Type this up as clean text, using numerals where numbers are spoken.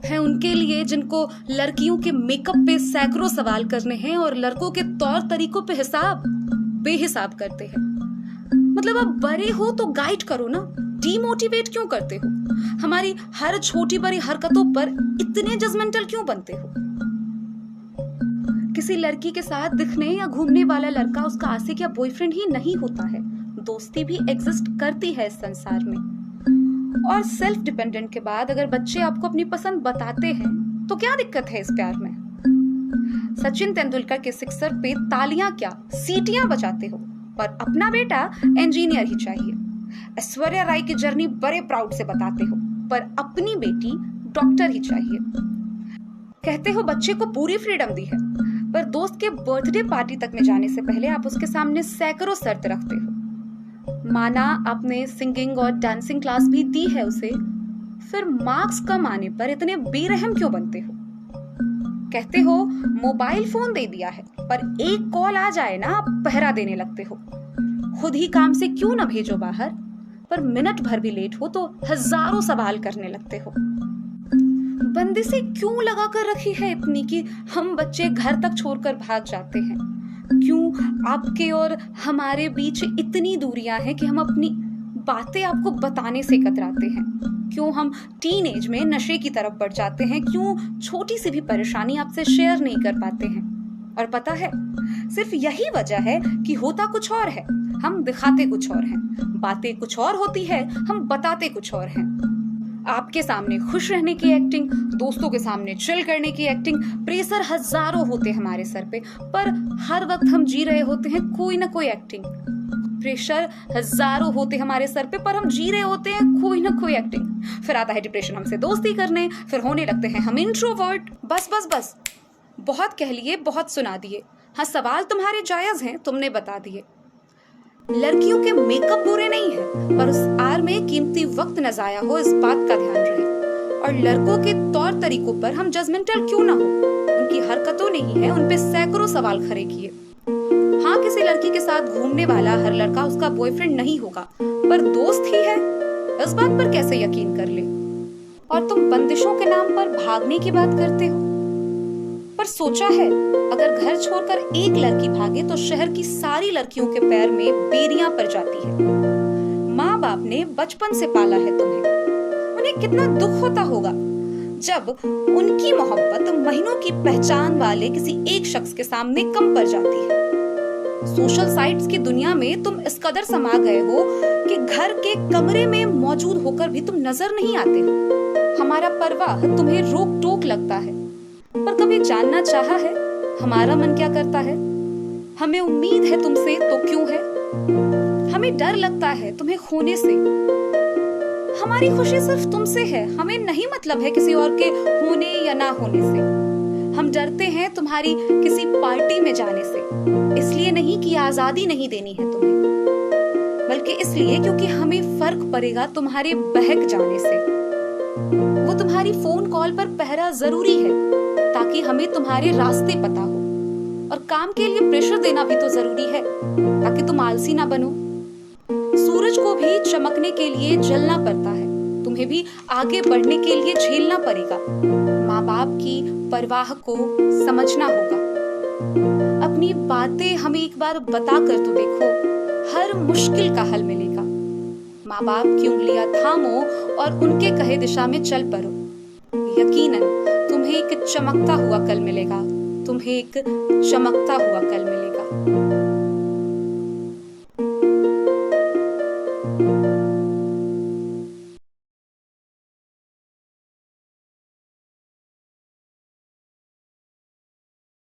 है उनके लिए जिनको लड़कियों के मेकअप पे सैकड़ों सवाल करने हैं और लड़कों के तौर तरीकों पे हिसाब बेहिसाब करते हैं। मतलब अब बड़े हो तो गाइड करो ना, डीमोटिवेट क्यों करते हो? हमारी हर छोटी बड़ी हरकतों पर इतने जजमेंटल क्यों बनते हो? किसी लड़की के साथ दिखने या घूमने वाला लड़का उसका आशिक या बॉयफ्रेंड ही नहीं होता है। दोस्ती भी एग्जिस्ट करती है इस संसार में। और सेल्फ डिपेंडेंट के बाद अगर बच्चे आपको अपनी पसंद बताते हैं तो क्या दिक्कत है इस प्यार में? सचिन तेंदुलकर के सिक्सर पे तालियां क्या सीटियां बजाते हो, पर अपना बेटा इंजीनियर ही चाहिए। ऐश्वर्या राय की जर्नी बड़े प्राउड से बताते हो, पर अपनी बेटी डॉक्टर ही चाहिए। कहते हो बच्चे को पूरी फ्रीडम दी है, पर दोस्त के बर्थडे पार्टी तक में जाने से पहले आप उसके सामने सैकड़ों शर्त रखते हो। माना आपने सिंगिंग और डांसिंग क्लास भी दी है उसे, फिर मार्क्स कम आने पर इतने बेरहम क्यों बनते हो? कहते हो मोबाइल फोन दे दिया है, पर एक कॉल आ जाए ना आप पहरा देने लगते हो। खुद ही काम से क्यों ना भेजो बाहर, पर मिनट भर भी लेट हो तो हजारों सवाल करने लगते हो। बंदिशें क्यों लगा कर रखी है इतनी कि हम बच्चे घर तक छोड़कर भाग जाते हैं? क्यों आपके और हमारे बीच इतनी दूरियां हैं कि हम अपनी बातें आपको बताने से कतराते हैं? क्यों हम टीन एज में नशे की तरफ बढ़ जाते हैं? क्यों छोटी सी भी परेशानी आपसे शेयर नहीं कर पाते हैं? और पता है, सिर्फ यही वजह है कि होता कुछ और है, हम दिखाते कुछ और हैं। बातें कुछ और होती है, हम बताते कुछ और हैं। आपके सामने खुश रहने की एक्टिंग, दोस्तों के सामने चिल करने की एक्टिंग, प्रेशर हजारों होते हैं हमारे सर पे, पर हर वक्त हम जी रहे होते हैं कोई ना कोई एक्टिंग। प्रेशर हजारों होते हमारे सर पे, पर हम जी रहे होते हैं कोई ना कोई एक्टिंग। फिर आता है डिप्रेशन हमसे दोस्ती करने, फिर होने लगते हैं हम इंट्रोवर्ट। बस बस बस, बहुत कह लिए, बहुत सुना दिए। हाँ, सवाल तुम्हारे जायज हैं, तुमने बता दिए। लड़कियों के मेकअप बुरे नहीं है, पर उस आर में कीमती वक्त न जाया हो, इस बात का ध्यान रहे। और लड़कों के तौर तरीकों पर हम जजमेंटल क्यों ना हो? उनकी हरकतों ने ही है उन पे सैकड़ों सवाल खड़े किए। हाँ, किसी लड़की के साथ घूमने वाला हर लड़का उसका बॉयफ्रेंड नहीं होगा, पर दोस्त ही है, इस बात पर कैसे यकीन कर ले? और तुम बंदिशों के नाम पर भागने की बात करते हो, पर सोचा है अगर घर छोड़कर एक लड़की भागे तो शहर की सारी लड़कियों के पैर में बेरियां पड़ जाती है। माँ बाप ने बचपन से पाला है तुम्हें, उन्हें कितना दुख होता होगा जब उनकी मोहब्बत महीनों की पहचान वाले किसी एक शख्स के सामने कम पड़ जाती है। सोशल साइट्स की दुनिया में तुम इस कदर समा गए हो कि घर के कमरे में मौजूद होकर भी तुम नजर नहीं आते हो। हमारा परवाह तुम्हें रोक टोक लगता है, पर कभी जानना चाहा है हमारा मन क्या करता है? हमें उम्मीद है तुमसे तो क्यों है? हमें डर लगता है तुम्हें खोने से। हमारी खुशी सिर्फ तुमसे है, हमें नहीं मतलब है किसी और के होने या ना होने से। हम डरते हैं तुम्हारी किसी पार्टी में जाने से, इसलिए नहीं कि आजादी नहीं देनी है तुम्हें, बल्कि इसलिए क्योंकि हमें फर्क पड़ेगा तुम्हारे बहक जाने से। वो तुम्हारी फोन कॉल पर पहरा जरूरी है ताकि हमें तुम्हारे रास्ते पता हो, और काम के लिए प्रेशर देना भी तो जरूरी है ताकि तुम आलसी ना बनो। सूरज को भी चमकने के लिए जलना पड़ता है, तुम्हें भी आगे बढ़ने के लिए झेलना पड़ेगा। माँ बाप की परवाह को समझना होगा। अपनी बातें हमें एक बार बता कर तो देखो, हर मुश्किल का हल मिलेगा। माँ बाप की उंगलियां थामो और उनके कहे दिशा में चल पड़ो। यकीनन तुम्हें एक चमकता हुआ कल मिलेगा, तुम्हें एक चमकता हुआ कल मिलेगा।